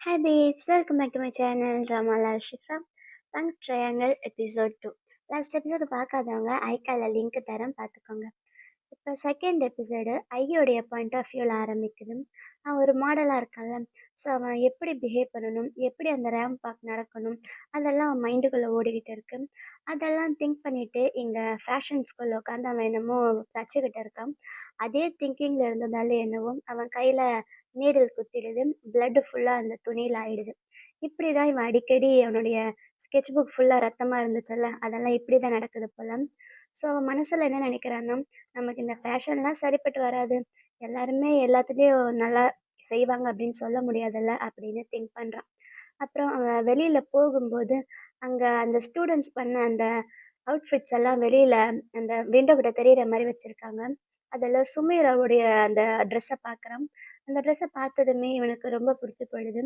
Hi babes, welcome back to my channel Drama Shifra. Thanks Triangle episode 2. Last episode பார்க்காதவங்க ஐக்கால link தரேன் பார்த்துக்கோங்க. இப்போ second episode ஐயோடைய point of வியூவில் ஆரம்பிக்குது. அவன் ஒரு மாடலாக இருக்கான்ல, ஸோ அவன் எப்படி பிஹேவ் பண்ணணும், எப்படி அந்த ரேம்ப் வாக் நடக்கணும், அதெல்லாம் அவன் மைண்டுக்குள்ளே ஓடிக்கிட்டு இருக்கு. அதெல்லாம் திங்க் பண்ணிட்டு இங்கே ஃபேஷன் ஸ்கூலில் உட்காந்து அவன் என்னமோ தச்சுக்கிட்டு இருக்கான். அதே திங்கிங்கில் இருந்ததால என்னவோ அவன் கையில் நீடில் குத்திடுது, பிளட் ஃபுல்லாக அந்த துணியில் ஆயிடுது. இப்படி தான் இவன் அடிக்கடி அவனுடைய ஸ்கெட்ச் புக் ஃபுல்லாக ரத்தமாக இருந்துச்சுல்ல, அதெல்லாம் இப்படி தான் நடக்குது போல. ஸோ அவன் மனசில் என்ன நினைக்கிறான்னா, நமக்கு இந்த ஃபேஷன்லாம் சரிப்பட்டு வராது, எல்லாருமே எல்லாத்துலேயும் நல்லா செய்வாங்க அப்படின்னு சொல்ல முடியாதுல்ல அப்படின்னு திங்க் பண்ணுறான். அப்புறம் அவன் வெளியில் போகும்போது அங்கே அந்த ஸ்டூடெண்ட்ஸ் பண்ண அந்த அவுட்ஃபிட்ஸ் எல்லாம் வெளியில் அந்த விண்டோ கிட்ட தெரியிற மாதிரி வச்சுருக்காங்க. அதில் சுமீராவுடைய அந்த ட்ரெஸ்ஸை பார்க்குறான். அந்த ட்ரெஸ்ஸை பார்த்ததுமே இவனுக்கு ரொம்ப பிடிச்சி போயிடுது.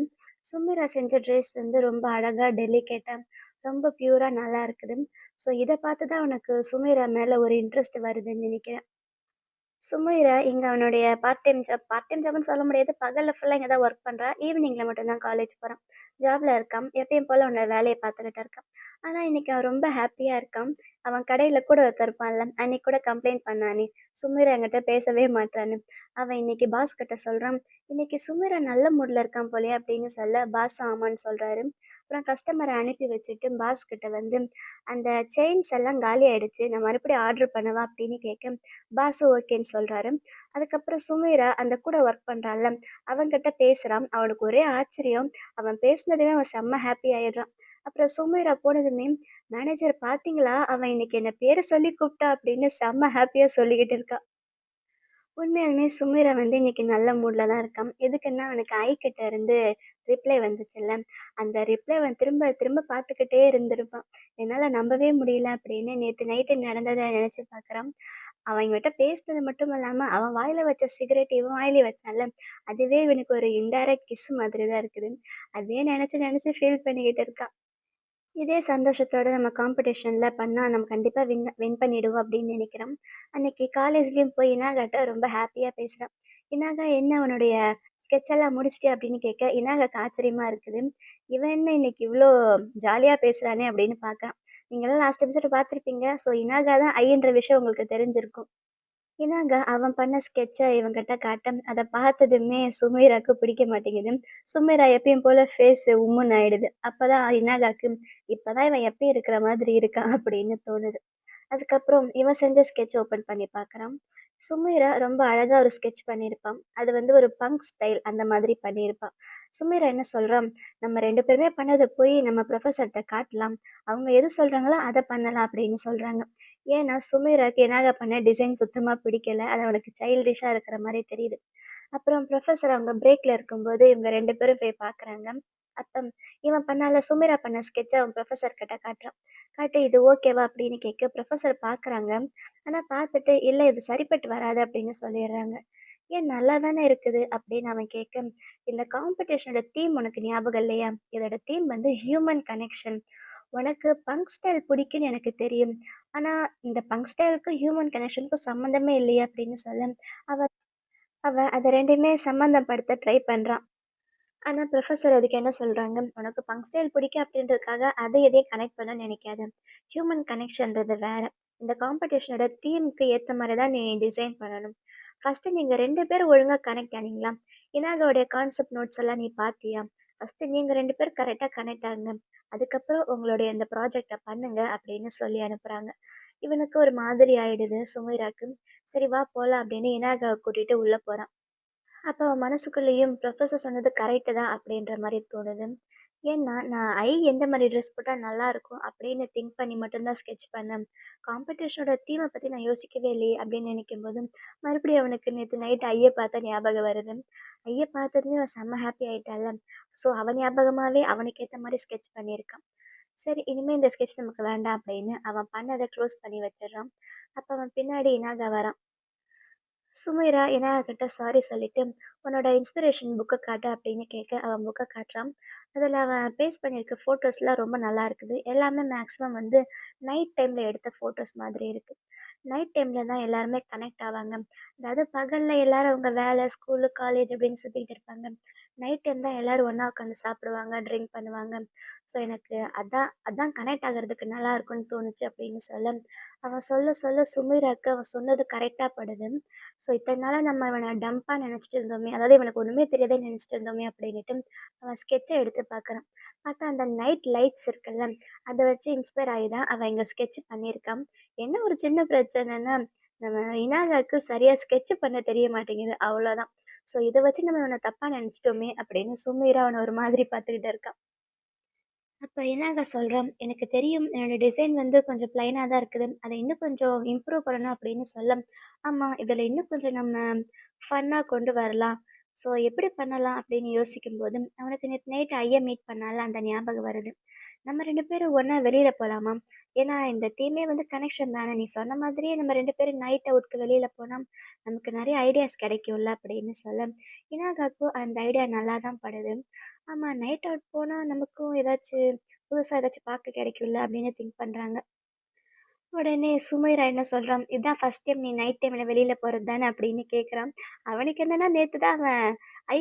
சுமீரா செஞ்ச ட்ரெஸ் வந்து ரொம்ப அழகாக டெலிகேட்டாக ரொம்ப பியூராக நல்லா இருக்குது. ஸோ இதை பார்த்து தான் அவனுக்கு சுமீரா மேலே ஒரு இன்ட்ரெஸ்ட் வருதுன்னு நினைக்கிறேன். சுமைரா இங்க அவனுடைய பார்ட் டைம் ஜாப்ன்னு சொல்ல முடியாது. பகல்ல ஃபுல்லா இங்க தான் ஒர்க் பண்றா. ஈவினிங்ல மட்டும் தான் காலேஜ் போறான். ஜாப்ல இருக்கான். எப்பயும் போல அவனோட வேலைய பார்த்துக்கிட்டு இருக்கான். ஆனா இன்னைக்கு அவன் ரொம்ப ஹேப்பியா இருக்கான். அவன் கடையில கூட ஒருத்தன் இருப்பான்ல, அன்னைக்கு கூட கம்ப்ளைண்ட் பண்ணானே, சுமிரா என்கிட்ட பேசவே மாட்றான்னு. அவன் இன்னைக்கு பாஸ் கிட்ட சொல்றான், இன்னைக்கு சுமிரா நல்ல மூட்ல இருக்கான் போலயே அப்படின்னு சொல்ல, பாஸ் ஆமான்னு சொல்றாரு. அப்புறம் கஸ்டமரை அனுப்பி வச்சுட்டு பாஸ் கிட்ட வந்து, அந்த செயின்ஸ் எல்லாம் காலி ஆயிடுச்சு. நான் மறுபடியும் ஆர்டர் பண்ணவா அப்படின்னு கேட்க, பாஸும் ஓகேன்னு சொல்றாரு. அதுக்கப்புறம் சுமீரா அந்த கூட ஒர்க் பண்றான்ல, அவன்கிட்ட பேசுறான். அவனுக்கு ஒரே ஆச்சரியம். அவன் பேசினதுமே அவன் செம்ம ஹாப்பி ஆயிடுறான். அப்புறம் சுமீரா போனதுமே, மேனேஜர் பாத்தீங்களா, அவன் இன்னைக்கு என்ன பேரை சொல்லி கூப்பிட்டா அப்படின்னு செம்ம ஹாப்பியா சொல்லிக்கிட்டு இருக்கா. உண்மையாலுமே சுமீரா வந்து இன்னைக்கு நல்ல மூட்ல தான் இருக்கான். எதுக்குன்னா அவனுக்கு ஐ கிட்ட இருந்து ரிப்ளை வந்துச்சுல்ல, அந்த ரிப்ளை அவன் திரும்ப திரும்ப பார்த்துக்கிட்டே இருந்திருப்பான். என்னால நம்பவே முடியல அப்படின்னு நேத்து நைட்டு நடந்ததை நினைச்சு பார்க்குறான். அவன் இவன்கிட்ட பேசினது மட்டும் இல்லாம, அவன் வாயில வச்ச சிகரெட் இவன் வாயிலயும் வச்சான்ல, அதுவே இவனுக்கு ஒரு இன்டைரக்ட் கிஸ் மாதிரி தான் இருக்குது. அதே நினைச்சு நினைச்சு ஃபீல் பண்ணிக்கிட்டு இருக்கான். இதே சந்தோஷத்தோட நம்ம காம்படிஷன்ல பண்ணா நம்ம கண்டிப்பா வின் பண்ணிடுவோம் அப்படின்னு நினைக்கிறோம். அன்னைக்கு காலேஜ்லயும் போய் இனாகாட்ட ரொம்ப ஹாப்பியா பேசுறான். இனாகா என்ன உன்னுடைய ஸ்கெட்ச் எல்லாம் முடிச்சிட்டியா அப்படின்னு கேட்க, இனாகாக்கு ஆச்சரியமா இருக்குது. இவன் என்ன இன்னைக்கு இவ்வளோ ஜாலியா பேசுறானே அப்படின்னு பார்க்கறான். நீங்களாம் லாஸ்ட் எபிசோட் பார்த்துருப்பீங்க. ஸோ இனாகா தான் ஐன்ற விஷயம் உங்களுக்கு தெரிஞ்சிருக்கும். இனாகா அவன் பண்ண ஸ்கெட்ச இவன்கிட்ட காட்ட, அத பார்த்ததுமே சுமைராக்கு பிடிக்க மாட்டேங்குது. சுமைரா எப்பயும் போல ஃபேஸ் உம்முன்னு ஆயிடுது. அப்பதான் இனாகாக்கு, இப்பதான் இவன் எப்பயும் இருக்கிற மாதிரி இருக்கான் அப்படின்னு தோணுது. அதுக்கப்புறம் இவன் செஞ்ச ஸ்கெட்ச் ஓப்பன் பண்ணி பார்க்குறான். சுமைரா ரொம்ப அழகா ஒரு ஸ்கெட்ச் பண்ணியிருப்பான். அது வந்து ஒரு பங்க் ஸ்டைல் அந்த மாதிரி பண்ணியிருப்பான். சுமைரா என்ன சொல்றான், நம்ம 2 பேருமே பண்ணத போய் நம்ம ப்ரொஃபசர்ட்ட காட்டலாம். அவங்க எது சொல்றாங்களோ அத பண்ணலாம் அப்படின்னு சொல்றாங்க. ஏன்னா சுமைராக்கு என்னாக பண்ண டிசைன் சுத்தமா பிடிக்கல. அது அவனுக்கு சைல்டிஷா இருக்கிற மாரி தெரியுது. அப்புறம் ப்ரொஃபசர் அவங்க பிரேக்ல இருக்கும்போது இவங்க 2 பேரும் போய் பார்க்குறாங்க. அப்ப இவன் பண்ணால சுமிரா பண்ண ஸ்கெட்ச அவன் ப்ரொஃபசர் கிட்ட காட்டுறான். காட்டி இது ஓகேவா அப்படின்னு கேட்க ப்ரொஃபசர் பார்க்குறாங்க. ஆனா பார்த்துட்டு இல்ல இது சரிப்பட்டு வராது அப்படின்னு சொல்லிடுறாங்க. ஏன் நல்லா தானே இருக்குது அப்படின்னு அவன் கேட்க, இந்த காம்படிஷனோட தீம் உனக்கு ஞாபகம் இல்லையா? இதோட தீம் வந்து ஹியூமன் கனெக்ஷன். உனக்கு பங்க் ஸ்டைல் பிடிக்கும்னு எனக்கு தெரியும். ஆனா இந்த பங்க் ஸ்டைலுக்கும் ஹியூமன் கனெக்ஷனுக்கும் சம்மந்தமே இல்லையே அப்படின்னு சொல்ல, அவ அவ அத 2யுமே சம்மந்தப்படுத்த ட்ரை பண்றான். ஆனா ப்ரொஃபசர் அதுக்கு என்ன சொல்றாங்க, "உனக்கு பங்க் ஸ்டைல் பிடிக்கும் அப்படின்றதுக்காக அதை இதையும் கனெக்ட் பண்ண நினைக்காத. ஹியூமன் கனெக்ஷன்றது வேற. இந்த காம்படிஷனோட தீம்க்கு ஏத்த மாரி தான் நீ டிசைன் பண்ணணும். ஃபர்ஸ்ட்டு நீங்க 2 பேரும் ஒழுங்கா கனெக்ட் ஆனீங்களா? இனாகோடைய கான்செப்ட் நோட்ஸ் எல்லாம் நீ பார்த்தியா? ஃபர்ஸ்ட்டு நீங்க 2 பேரும் கரெக்ட்டா கனெக்ட் ஆகுங்க. அதுக்கப்புறம் உங்களுடைய இந்த ப்ராஜெக்ட்ட பண்ணுங்க" அப்படின்னு சொல்லி அனுப்புறாங்க. இவனுக்கு ஒரு மாதிரி ஆயிடுது சுமைராக்கு. "சரி வா போலாம்" அப்படின்னு இனாகாவ கூட்டிட்டு உள்ள போறான். அப்ப அவன் மனசுக்குள்ளேயும் ப்ரொஃபசர் சொன்னது கரெக்ட்டு தான் அப்படின்ற மாரி தோணுது. ஏன்னா, நான் எந்த மாரி ட்ரெஸ் போட்டா நல்லாயிருக்கும் அப்படின்னு திங்க் பண்ணி மட்டும் தான் ஸ்கெட்ச் பண்ணேன். காம்படிஷனோட தீம பத்தி நான் யோசிக்கவே இல்லையே அப்படின்னு நினைக்கும்போது, மறுபடியும் அவனுக்கு நேத்து நைட் பார்த்தா ஞாபகம் வருது. பார்த்ததுமே அவன் செம்ம ஹாப்பி ஆயிட்டான்ல. ஸோ அவன் ஞாபகமாவே அவனுக்கு ஏத்த மாரி ஸ்கெட்ச் பண்ணியிருக்கான். சரி இனிமே இந்த ஸ்கெட்ச் நமக்கு வேண்டாம் அப்படின்னு அவன் பண்ணத க்ளோஸ் பண்ணி வச்சுடுறான். அப்ப அவன் பின்னாடி இனாகா வரான். சுமைரா கிட்ட சாரி சொல்லிட்டு, "உன்னோட இன்ஸ்பிரேஷன் புக்க காட்டு" அப்படின்னு கேட்க, அவன் புக்க காட்டுறான். அதில அவன் பேஸ்ட் பண்ணியிருக்க ஃபோட்டோஸ்லாம் ரொம்ப நல்லா இருக்குது. எல்லாமே மேக்ஸிமம் வந்து நைட் டைம்ல எடுத்த ஃபோட்டோஸ் மாதிரி இருக்கு. நைட் டைம்ல தான் எல்லாருமே கனெக்ட் ஆவாங்க. அதாவது பகல்ல எல்லாரும் அவங்க வேலை, ஸ்கூலு, காலேஜ் அப்படின்னு சுத்திட்டு இருப்பாங்க. நைட் டைம் தான் எல்லாரும் ஒண்ணா உட்காந்து சாப்பிடுவாங்க, ட்ரிங்க் பண்ணுவாங்க. ஸோ எனக்கு அதான் அதான் கனெக்ட் ஆகுறதுக்கு நல்லா இருக்கும்னு தோணுச்சு அப்படின்னு சொல்ல, அவன் சொல்ல சொல்ல சுமீராக்கு அவன் சொன்னது கரெக்ட்டா படுது. ஸோ இத்தன நாளா நம்ம இவன டம்பா நெனச்சுட்டு இருந்தோமே, அதாவது இவனுக்கு ஒண்ணுமே தெரியாதுன்னு நெனச்சுட்டு இருந்தோமே அப்படின்னுட்டு அவன் ஸ்கெட்ச எடுத்து பார்க்குறான். பார்த்தா அந்த நைட் லைட்ஸ் இருக்குல்ல, அத வச்சு இன்ஸ்பயர் ஆகி தான் அவன் இங்க ஸ்கெட்ச் பண்ணியிருக்கான். என்ன ஒரு சின்ன பிரச்சனைன்னா, நம்ம இனாகாக்கு சரியா ஸ்கெட்ச் பண்ண தெரிய மாட்டேங்குது. அவ்வளோதான். ஸோ இத வச்சு நம்ம இவன தப்பா நெனச்சுட்டோமே அப்படின்னு சுமீரா அவன ஒரு மாதிரி பார்த்துக்கிட்டு இருக்கா. அப்ப இனாகா சொல்றான், "எனக்கு தெரியும் என்னோட டிசைன் வந்து கொஞ்சம் பிளைனா தான் இருக்குது. அத இன்னும் கொஞ்சம் இம்ப்ரூவ் பண்ணணும்" அப்படின்னு சொல்ல, "ஆமா, இதுல இன்னும் கொஞ்சம் நம்ம ஃபன்னா கொண்டு வரலாம். ஸோ எப்படி பண்ணலாம்?" அப்படின்னு யோசிக்கும்போது, அவனுக்கு நேத்து நைட் ஐய மீட் பண்ணான்ல அந்த ஞாபகம் வருது. நம்ம 2 பேரும் ஒண்ணா வெளியில போலாமா? ஏன்னா இந்த டீமே வந்து கனெக்ஷன் தானே. நீ சொன்ன மாதிரியே நம்ம 2 பேரும் நைட் அவுட்‌க்கு வெளியில போனா, நமக்கு நெறைய ஐடியாஸ் கிடைக்கும்ல அப்படின்னு சொல்ல, இனாகாக்கும் அந்த ஐடியா நல்லா தான் படுது. ஆமா, நைட் அவுட் போனா நமக்கும் புதுசா ஏதாச்சும் பார்க்க கிடைக்கும்ல அப்படின்னு திங்க் பண்றாங்க. உடனே சுமைரா என்ன சொல்றான், "இதான் ஃபர்ஸ்ட் டைம் நீ நைட் டைம்ல வெளியில போறது தானே?" அப்படின்னு கேட்குறான். அவனுக்கு என்னன்னா நேத்து தான் அவன்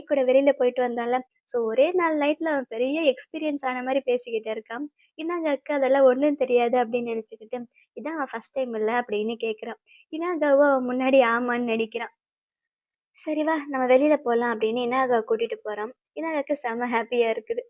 கூட வெளியில போயிட்டு வந்தான்ல. ஸோ ஒரே நாள் நைட்ல அவன் பெரிய எக்ஸ்பீரியன்ஸ் ஆன மாரி பேசிக்கிட்டு இருக்கான். இனாகாக்கு அதெல்லாம் ஒண்ணும் தெரியாது அப்படின்னு நினைச்சுக்கிட்டு, "இதான் அவன் ஃபர்ஸ்ட் டைம் இல்ல?" அப்படின்னு கேட்குறான். இனாகாவும் அவன் முன்னாடி ஆமான்னு நடிக்கிறான். "சரி வா நம்ம வெளியில போலாம்" அப்படின்னு இனாகாவ கூட்டிட்டு போறான். இனாகாக்கு செம்ம ஹேப்பியா இருக்குது.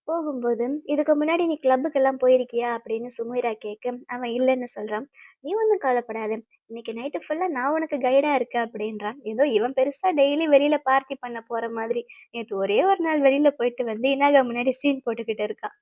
போகும்போது, "இதுக்கு முன்னாடி நீ கிளப்புக்கெல்லாம் போயிருக்கியா?" அப்படின்னு சுமைரா கேட்க, அவன் இல்லன்னு சொல்றான். "நீ ஒண்ணும் கவலைப்படாத. இன்னைக்கு நைட்டு ஃபுல்லா நான் உனக்கு கைடா இருக்கேன்" அப்படின்றான். ஏதோ இவன் பெருசா டெய்லி வெளியில பார்ட்டி பண்ண போற மாதிரி, நேத்து ஒரே ஒரு நாள் வெளியில போயிட்டு வந்து இனாகா முன்னாடி சீன் போட்டுக்கிட்டு இருக்கான்.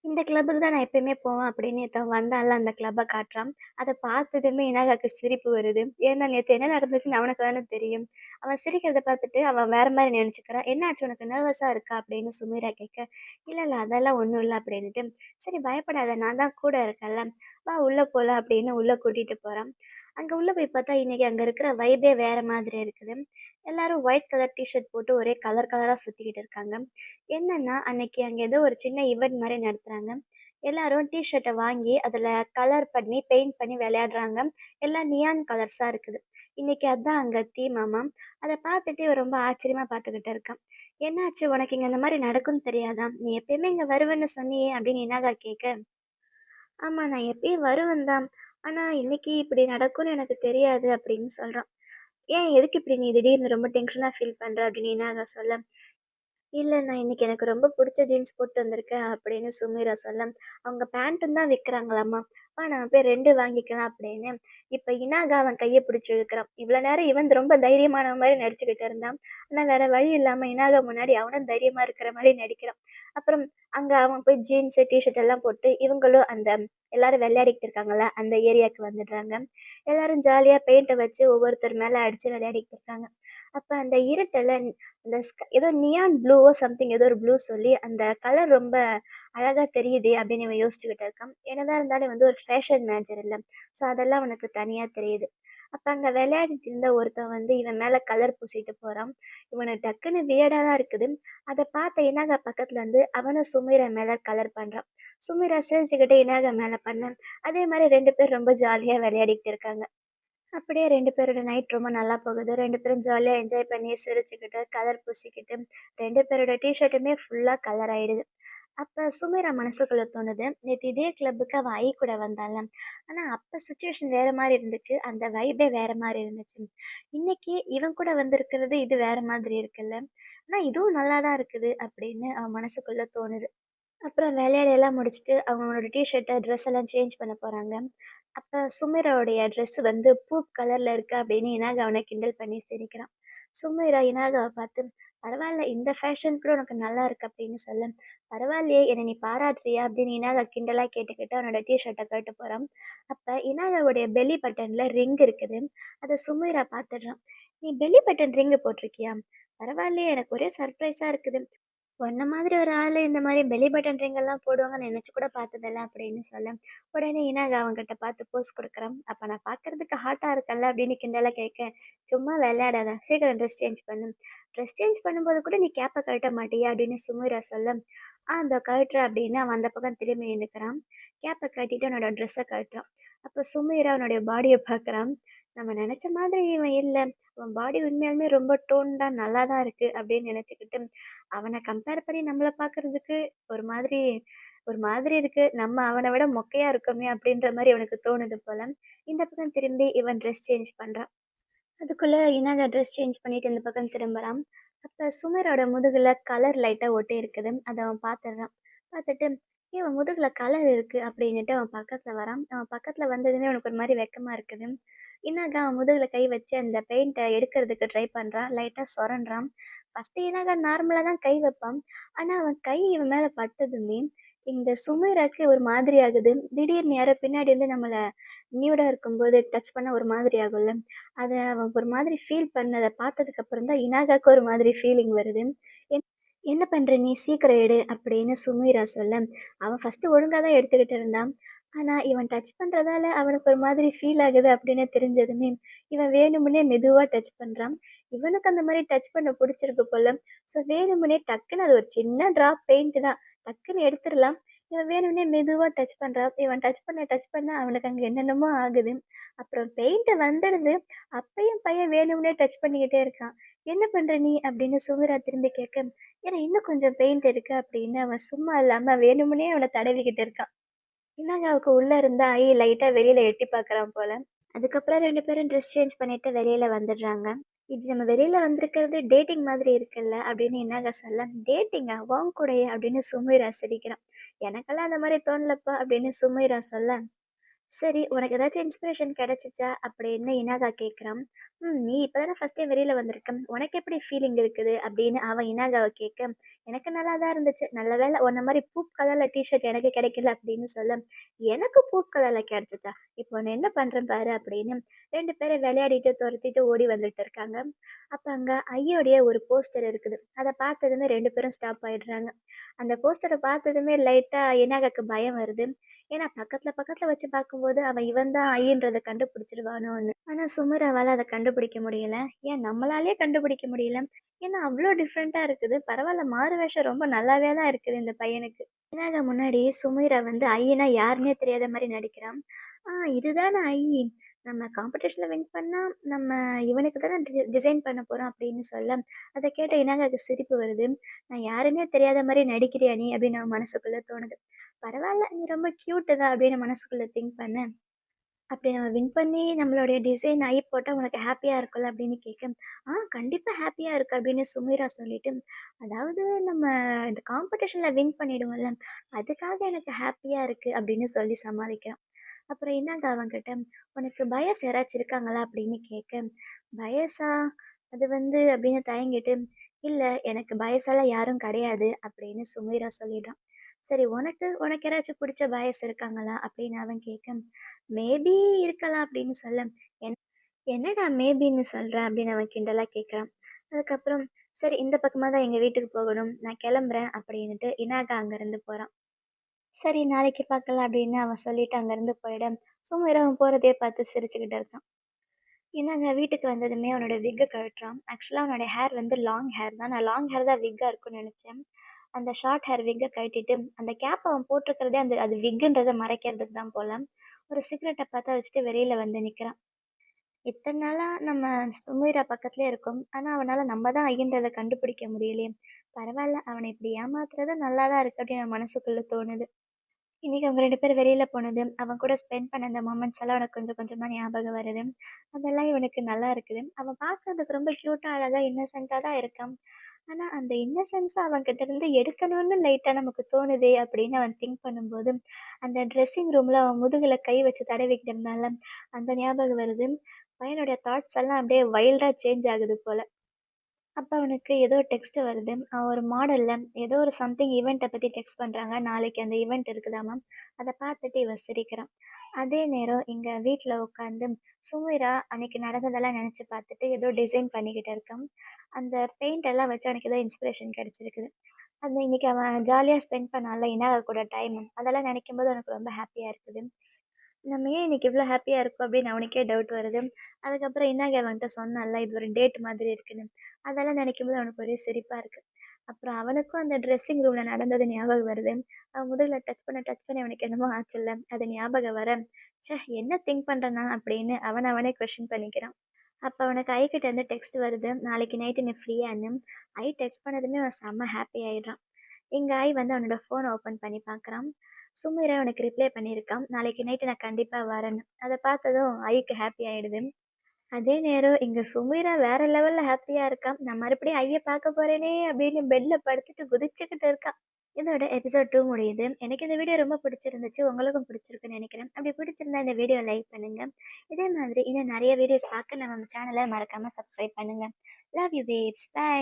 இந்த கிளப்புக்கு தான் நான் எப்பயுமே போவேன் அப்படின்னு ஒருத்தன் வந்தான்ல அந்த கிளப்ப காட்டுறான். அத பார்த்ததுமே இனாகாக்கு சிரிப்பு வருது. ஏன்னா நேத்து என்ன நடந்துச்சுன்னு அவனுக்கு தானே தெரியும். அவன் சிரிக்கிறத பார்த்துட்டு அவன் வேற மாரி நெனச்சுக்கிறான். "என்னாச்சு உனக்கு நர்வஸா இருக்கா?" அப்படின்னு சுமீரா கேட்க, "இல்ல, இல்ல அதெல்லாம் ஒண்ணும் இல்ல" அப்படின்னுட்டு, "சரி பயப்படாத நான் தான் கூட இருக்கேன்ல, வா உள்ள போலாம்" அப்படின்னு உள்ள கூட்டிட்டு போறான். அங்க உள்ள போய் பார்த்தா இன்னைக்கு அங்க இருக்கிற வைபே வேற மாதிரி இருக்குது. எல்லாரும் ஒயிட் கலர் டீ ஷர்ட் போட்டு ஒரே கலர் கலரா சுத்திக்கிட்டு இருக்காங்க. என்னன்னா, அன்னைக்கு அங்க ஏதோ ஒரு சின்ன ஈவென்ட் மாரி நடத்துறாங்க. எல்லாரும் டீ ஷர்ட்ட வாங்கி, அதுல கலர் பண்ணி, பெயிண்ட் பண்ணி விளையாடுறாங்க. எல்லாம் நியான் கலர்ஸா இருக்குது. இன்னைக்கு அதான் அங்க தீமாமாம். அத பார்த்துட்டு இவன் ரொம்ப ஆச்சரியமா பார்த்துக்கிட்டு இருக்கான். "என்னாச்சு உனக்கு இங்க இந்த மாரி நடக்கும்னு தெரியாதா? நீ எப்பயுமே இங்க வருவேன்னு சொன்னியே" அப்படின்னு இனாகா கேட்க, "ஆமா நான் எப்பயும் வருவேன் தான். ஆனா இன்னைக்கு இப்படி நடக்கும்னு எனக்கு தெரியாது" அப்படின்னு சொல்றான். "ஏன் எதுக்கு இப்படி நீ திடீர்னு ரொம்ப டென்ஷனா ஃபீல் பண்ற?" அப்படின்னு இனாகா சொல்ல, இல்ல நான் இன்னைக்கு எனக்கு ரொம்ப புடிச்ச ஜீன்ஸ் போட்டு வந்திருக்கேன் அப்படின்னு சுமீரா சொல்ல, அவங்க பேண்ட்டும் தான் விக்கிறாங்களாமா. நம்ம போய் 2 வாங்கிக்கலாம் அப்படின்னு. இப்ப இனாகா அவன் கைய பிடிச்சு இழுக்கிறான். இவ்வளவு நேரம் இவன் ரொம்ப தைரியமானவன் மாரி நடிச்சுக்கிட்டு இருந்தான். ஆனா வேற வழி இல்லாம இனாகா முன்னாடி அவனும் தைரியமா இருக்கிற மாரி நடிக்கிறான். அப்புறம் அங்க அவன் போய் ஜீன்ஸ், டீ ஷர்ட் எல்லாம் போட்டு இவங்களும் அந்த எல்லாரும் விளையாடிட்டு இருக்காங்கல்ல, அந்த ஏரியாக்கு வந்துடுறாங்க. எல்லாரும் ஜாலியா பெயிண்ட்ட வச்சு ஒவ்வொருத்தர் மேல அடிச்சு விளையாடிட்டு இருக்காங்க. அப்ப அந்த இருட்டுல அந்த ஏதோ நியான் ப்ளூவோ சம்திங் ஏதோ ஒரு ப்ளூ சொல்லி அந்த கலர் ரொம்ப அழகா தெரியுதே அப்படின்னு இவன் யோசிச்சுக்கிட்டு இருக்கான். என்னதான் இருந்தாலும் வந்து ஒரு ஃபேஷன் மேஜர் இல்ல. ஸோ அதெல்லாம் அவனுக்கு தனியா தெரியுது. அப்ப அங்க விளையாடிட்டு இருந்த ஒருத்தன் வந்து இவன் மேல கலர் பூசிட்டு போறான். இவனுக்கு டக்குன்னு வியர்டா தான் இருக்குது. அத பார்த்த இனாகா பக்கத்துல வந்து அவனும் சுமீரா மேல கலர் பண்றான். சுமீரா சிரிச்சுக்கிட்டு இனாகா மேல பண்ண, அதே மாரி 2 பேரும் ரொம்ப ஜாலியா விளையாடிட்டு இருக்காங்க. அப்படியே 2 பேரோட நைட் ரொம்ப நல்லா போகுது. 2 பேரும் ஜாலியா என்ஜாய் பண்ணி, சிரிச்சுக்கிட்டு, கலர் பூசிக்கிட்டு, 2 பேரோட டீ ஷர்ட்டுமே ஃபுல்லா கலர் ஆயிடுது. அப்ப சுமீரா மனசுக்குள்ள தோணுது, நேத்து இதே கிளப்புக்கு அவ ஐ கூட வந்தாள்ல. ஆனா அப்ப சிச்சுவேஷன் வேற மாரி இருந்துச்சு. அந்த வைபே வேற மாரி இருந்துச்சு. இன்னைக்கு இவன் கூட வந்திருக்கிறது இது வேற மாதிரி இருக்குல்ல. ஆனா இதுவும் நல்லா தான் இருக்குது அப்படின்னு அவ மனசுக்குள்ள தோணுது. அப்புறம் வேலையெல்லாம் முடிச்சுட்டு அவங்களோட டீ ஷர்ட்ட, ட்ரெஸ் எல்லாம் சேஞ்ச் பண்ண போறாங்க. அப்ப சுமிராவுடைய ட்ரெஸ் வந்து பூப் கலர்ல இருக்கு அப்படின்னு இனாகா அவன கிண்டல் பண்ணி சிரிக்கிறான். சுமிரா இனாகாவ பார்த்து, "பரவால்ல இந்த ஃபேஷன் கூட உனக்கு நல்லா இருக்கு" அப்படின்னு சொல்ல, "பரவாயில்லையே என்ன நீ பாராட்டுறியா?" அப்படின்னு இனாகா கிண்டலா கேட்டுக்கிட்டு அவனோட டீ ஷர்ட்ட கழட்ட போறான். அப்ப இனாகாவுடைய பெல்லி பட்டன்ல ரிங் இருக்குது. அத சுமிரா பார்த்துடுறான். "நீ பெல்லி பட்டன் ரிங் போட்டிருக்கியா? பரவாயில்லையே எனக்கு ஒரே சர்ப்ரைஸா இருக்குது." உன்ன மாதிரி ஒரு ஆளு இந்த மாரி பெல்லி பட்டன் ரிங் எல்லாம் போடுவாங்கன்னு நினைச்சு கூட பார்த்ததில்ல அப்படின்னு சொல்ல, உடனே இனாக அவன்கிட்ட பார்த்து போஸ் குடுக்குறான். அப்ப நான் பார்க்கறதுக்கு ஹாட்டா இருக்கேன்ல அப்படின்னு கிண்டலா கேட்க, சும்மா விளையாடாத சீக்கிரம் ட்ரெஸ் சேஞ்ச் பண்ணு. ட்ரெஸ் சேஞ்ச் பண்ணும்போது கூட நீ கேப்ப கழட்ட மாட்டியா அப்படின்னு சுமிரா சொல்ல, இதோ கழட்டுறேன் அப்படின்னு அவன் அந்த பக்கம் திரும்பி நின்னுக்கிறான். கேப்பை கட்டிட்டு அவனோட ட்ரெஸ்ஸை கட்டுறான். அப்போ சுமீரா அவனுடைய பாடியை பார்க்குறான். நம்ம நினச்ச மாதிரி இவன் இல்லை, அவன் பாடி உண்மையாலுமே ரொம்ப டோன்டா நல்லா தான் இருக்கு அப்படின்னு நினச்சிக்கிட்டு அவனை கம்பேர் பண்ணி நம்மளை பார்க்கறதுக்கு ஒரு மாதிரி ஒரு மாதிரி இருக்கு. நம்ம அவனை விட மொக்கையா இருக்கோமே அப்படின்ற மாதிரி அவனுக்கு தோணுது போல. இந்த பக்கம் திரும்பி இவன் ட்ரெஸ் சேஞ்ச் பண்றான். அதுக்குள்ள இனாக ட்ரெஸ் சேஞ்ச் பண்ணிட்டு இந்த பக்கம் திரும்புறான். அப்ப சுமரோட முதுகுல கலர் லைட்டா ஒட்டி இருக்குது. அத அவன் பார்த்துடுறான். பார்த்துட்டு, "ஏன் உன் முதுகுல கலர் இருக்கு" அப்படின்னுட்டு அவன் பக்கத்துல வரான். அவன் பக்கத்துல வந்ததுமே அவனுக்கு ஒரு மாரி வெட்கமா இருக்குது. இனாகா அவன் முதுகுல கை வச்சு அந்த பெயிண்ட்ட எடுக்கிறதுக்கு ட்ரை பண்றான். லைட்டா சொரண்டுறான். ஃபர்ஸ்ட்டு இனாகா நார்மலா தான் கை வைப்பான். ஆனா அவன் கை இவன் மேல பட்டதுமே, இந்த சுமைராக்கு ஒரு மாதிரி ஆகுது. திடீர்னு யாரோ பின்னாடி இருந்து நம்மள நியூடா இருக்கும்போது டச் பண்ணா ஒரு மாதிரி ஆகும்ல. அத அவன் ஒரு மாதிரி ஃபீல் பண்ணத பார்த்ததுக்கு அப்புறம் தான் இனாகாக்கு ஒரு மாதிரி ஃபீலிங் வருது. என் "என்ன பண்ற நீ? சீக்கிரம் எடு" அப்படின்னு சுமீரா சொல்ல, அவன் ஃபர்ஸ்ட்டு ஒழுங்கா தான் எடுத்துக்கிட்டு இருந்தான். ஆனா இவன் டச் பண்றதால அவனுக்கு ஒரு மாதிரி ஃபீல் ஆகுது அப்படின்னு தெரிஞ்சதுமே, இவன் வேணுமுன்னே மெதுவா டச் பண்றான். இவனுக்கு அந்த மாரி டச் பண்ண புடிச்சிருக்கு போல. ஸோ வேணுமுன்னே டக்குன்னு அது ஒரு சின்ன ட்ராப் பெயிண்ட் தான். டக்குன்னு எடுத்துறலாம். இவன் வேணும்னே மெதுவா டச் பண்றான். இவன் டச் பண்ண அவனுக்கு அங்க என்னென்னமோ ஆகுது. அப்புறம் பெயிண்ட் வந்துடுது. அப்பயும் பையன் வேணும்னே டச் பண்ணிக்கிட்டே இருக்கான். "என்ன பண்ற நீ?" அப்படின்னு சுமிரா திரும்பி கேட்க, "ஏன்னா இன்னும் கொஞ்சம் பெயிண்ட் இருக்கு" அப்படின்னு அவன் சும்மா இல்லாம வேணும்னே அவன தடவிக்கிட்டு இருக்கான். இனாகாவுக்கு உள்ள இருந்த ஐ லைட்டா வெளியில எட்டி பார்க்குறான் போல. அதுக்கப்புறம் 2 பேரும் ட்ரெஸ் சேஞ்ச் பண்ணிட்டு வெளியில வந்துடுறாங்க. "இது நம்ம வெளியில வந்திருக்கிறது டேட்டிங் மாதிரி இருக்குல்ல" அப்படின்னு இனாகா சொல்ல, "டேட்டிங்கா? உன் கூடயா?" அப்படின்னு சுமைரா சிரிக்கிறான். "எனக்கெல்லாம் அந்த மாரி தோணலப்பா" அப்படின்னு சுமைரா சொல்ல, "சரி, உனக்கு ஏதாச்சும் இன்ஸ்பிரேஷன் கிடைச்சுச்சா?" அப்படின்னு இனாகா கேட்குறான். நீ இப்ப தானே ஃபர்ஸ்ட் டைம் வெளியில வந்திருக்க. உனக்கு எப்படி ஃபீலிங் இருக்குது?" அப்படின்னு அவன் இனாகாவ கேட்க, "எனக்கு நல்லா தான் இருந்துச்சு. நல்ல வேளை உன்ன மாரி பூப் கலர்ல டீ-ஷர்ட் எனக்கு கிடைக்கல" அப்படின்னு சொல்ல, "எனக்கு பூப் கலர்ல கிடைச்சுச்சா? இப்போ நான் என்ன பண்றேன் பாரு" அப்படின்னு 2 பேரும் விளையாடிட்டு, தொரத்திட்டு ஓடி வந்துட்டு இருக்காங்க. அப்ப அங்க ஐயோடைய ஒரு போஸ்டர் இருக்குது. அத பார்த்ததுமே 2 பேரும் ஸ்டாப் ஆயிடுறாங்க. அந்த போஸ்டர பார்த்ததுமே லைட்டா இனாகாக்கு பயம் வருது. ஏன்னா பக்கத்துல பக்கத்துல வச்சு பார்க்கும்போது அவன் இவன் தான் ஐயின்றத கண்டுபிடிச்சிருவானோன்னு. ஆனா சுமிராவால அத கண்டுபிடிக்க முடியல. ஏன் நம்மளாலயே கண்டுபிடிக்க முடியல. ஏன்னா அவ்ளோ டிஃப்ரெண்ட்டா இருக்குது. பரவால்ல, மாறு வேஷம் ரொம்ப நல்லாவே தான் இருக்குது இந்த பையனுக்கு. இனாக முன்னாடி சுமிரா வந்து ஐயினா யாருன்னே தெரியாத மாரி நடிக்கிறான். இதுதானே ஐ! நம்ம காம்படிஷன்ல வின் பண்ணா நம்ம இவனுக்கு தானே டிசைன் பண்ண போறோம் அப்படின்னு சொல்ல, அத கேட்ட இனாகாக்கு சிரிப்பு வருது. நான் யாருன்னே தெரியாத மாரி நடிக்கிறியா நீ? அப்படின்னு அவன் மனசுக்குள்ள தோணுது. பரவால்ல, நீ ரொம்ப கியூட்டு தான் அப்படின்னு மனசுக்குள்ள திங்க் பண்ணேன். அப்படி நம்ம வின் பண்ணி நம்மளுடைய டிசைன் ஐ போட்டா உனக்கு ஹேப்பியா இருக்கும்ல அப்படின்னு கேட்க, கண்டிப்பா ஹேப்பியா இருக்கு அப்படின்னு சுமீரா சொல்லிட்டு, அதாவது நம்ம இந்த காம்படிஷன்ல வின் பண்ணிடுவோம்ல, அதுக்காக எனக்கு ஹேப்பியா இருக்கு அப்படின்னு சொல்லி சமாளிக்கிறான். அப்புறம் என்னங்க அவன்கிட்ட, "உனக்கு பயஸ் யாராச்சும் இருக்காங்களா?" அப்படின்னு கேட்க, "பயஸா? அது வந்து" அப்படின்னு தயங்கிட்டு, "இல்ல, எனக்கு பயஸெல்லாம் யாரும் கிடையாது" அப்படின்னு சுமீரா சொல்லிடுறான். "சரி, உனக்கு உனக்கு யாராச்சும் புடிச்ச பாய்ஸ் இருக்காங்களா?" அப்படின்னு அவன் கேட்க, "மேபி இருக்கலாம்" அப்படின்னு சொல்ல, "என் என்னடா மேபின்னு சொல்ற?" அப்படின்னு அவன் கிண்டலா கேட்குறான். அதுக்கப்புறம், "சரி, இந்த பக்கமா தான் எங்க வீட்டுக்கு போகணும். நான் கிளம்புறேன்" அப்படின்னுட்டு இனாகா அங்கேருந்து போறான். "சரி, நாளைக்கு பார்க்கலாம்" அப்படின்னு அவன் சொல்லிட்டு அங்கேருந்து போயிட, சும்மா அவன் போறதையே பார்த்து சிரிச்சுக்கிட்டு இருக்கான். இனாகா வீட்டுக்கு வந்ததுமே அவனோட விக்க கழட்டுறான். ஆக்சுவலா அவனோட ஹேர் வந்து லாங் ஹேர் தான். நான் லாங் ஹேர் தான் விக்கா இருக்கும்னு நினைச்சேன். அந்த ஷார்ட் ஹேர் விக்க கழட்டிட்டு, அந்த கேப் அவன் போட்டிருக்கிறதே அது விக்குன்றத மறைக்கிறதுக்கு தான் போல. ஒரு சிகரெட்ட பத்த வச்சுட்டு வெளியில வந்து நிக்கிறான். இத்தன நாளா நம்ம சுமீரா பக்கத்துலயே இருக்கோம். ஆனா அவனால நம்ம தான் ஐயன்றத கண்டுபிடிக்க முடியலையே. பரவால்ல, அவன இப்படி ஏமாத்துறது நல்லா தான் இருக்கு அப்படின்னு என் மனசுக்குள்ள தோணுது. இன்னைக்கு அவங்க 2 பேரும் வெளியில போனது, அவன் கூட ஸ்பெண்ட் பண்ண அந்த மொமெண்ட்ஸ் எல்லாம் எனக்கு கொஞ்சம் கொஞ்சமா ஞாபகம் வருது. அதெல்லாம் இவனுக்கு நல்லா இருக்குது. அவன் பார்க்கறதுக்கு ரொம்ப கியூட்டா, அழகா, இன்னசென்ட்டா தான் இருக்கான். ஆனா, அந்த இன்னசென்ஸ அவன்கிட்ட இருந்து எடுக்கணும்னு லைட்டா நமக்கு தோணுதே அப்படின்னு அவன் திங்க் பண்ணும்போது, அந்த ட்ரெஸ்ஸிங் ரூம்ல அவன் முதுகுல கை வச்சு தடவிக்கிட்டு இருந்தான்ல, அந்த ஞாபகம் வருது. பையனுடைய தாட்ஸ் எல்லாம் அப்படியே வைல்டா சேஞ்ச் ஆகுது போல. அப்ப அவனுக்கு ஏதோ டெக்ஸ்ட் வருது. ஒரு மாடல்ல ஏதோ ஒரு சம்திங் ஈவென்ட்ட பத்தி டெக்ஸ்ட் பண்றாங்க. நாளைக்கு அந்த ஈவென்ட் இருக்குதாமாம். அத பார்த்துட்டு இவன் சிரிக்கிறான். அதே நேரம் இங்க வீட்ல உட்காந்து சுமிரா அன்னைக்கு நடந்ததெல்லாம் நெனச்சு பார்த்துட்டு ஏதோ டிசைன் பண்ணிக்கிட்டு இருக்கான். அந்த பெயிண்ட் எல்லாம் வச்சு அவனுக்கு ஏதோ இன்ஸ்பிரேஷன் கிடைச்சிருக்குது. அந்த இன்னைக்கு அவன் ஜாலியா ஸ்பெண்ட் பண்ணான்ல இனாக கூட டைம், அதெல்லாம் நினைக்கும்போது அவனுக்கு ரொம்ப ஹேப்பியா இருக்குது. நம்ம ஏன் இன்னைக்கு இவ்ளோ ஹேப்பியா இருக்கோம் அப்படின்னு அவனுக்கே டவுட் வருது. அதுக்கப்புறம் இன்னாக அவன்கிட்ட சொன்னான்ல, இது ஒரு டேட் மாதிரி இருக்குன்னு. அதெல்லாம் நினைக்கும்போது அவனுக்கு ஒரே சிரிப்பா இருக்கு. அப்புறம் அவனுக்கும் அந்த ட்ரெஸ்ஸிங் ரூம்ல நடந்தது ஞாபகம் வருது. அவன் முதுகுல டச் பண்ணி அவனுக்கு என்னமோ ஆச்சுல்ல, அது ஞாபகம் வர, ச்சே! என்ன திங்க் பண்றேன் நான் அப்படின்னு அவனே கொஸ்டின் பண்ணிக்கிறான். அப்ப அவனுக்கு ஐ கிட்ட இருந்து டெக்ஸ்ட் வருது. நாளைக்கு நைட்டு நீ ஃப்ரீயான்னு. ஐ டெக்ஸ்ட் பண்ணதுமே அவன் செம்ம ஹாப்பி ஆயிடுறான். எங்க ஆய் வந்து அவனோட ஃபோன ஓப்பன் பண்ணி பார்க்குறான். சுமீரா அவனுக்கு ரிப்ளை பண்ணியிருக்கான். நாளைக்கு நைட்டு நான் கண்டிப்பா வரேன்னு. அத பார்த்ததும் ஐக்கு ஹாப்பி ஆயிடுது. அதே நேரம் இங்க சுமீரா வேற லெவல்ல ஹாப்பியா இருக்கா. நான் மறுபடியும் ஐய பார்க்க போறேனே அப்படின்னு பெட்ல படுத்துட்டு குதிச்சுக்கிட்டு இருக்கா. இதோட எபிசோட் 2 முடியுது. எனக்கு இந்த வீடியோ ரொம்ப பிடிச்சிருந்துச்சு. உங்களுக்கும் பிடிச்சிருக்குன்னு நினைக்கிறேன். அப்படி பிடிச்சிருந்தா இந்த வீடியோ லைக் பண்ணுங்க. இதே மாதிரி இன்னும் நிறைய வீடியோஸ் பார்க்க நம்ம சேனலை மறக்காம சப்ஸ்கிரைப் பண்ணுங்க. Love you babes. பை.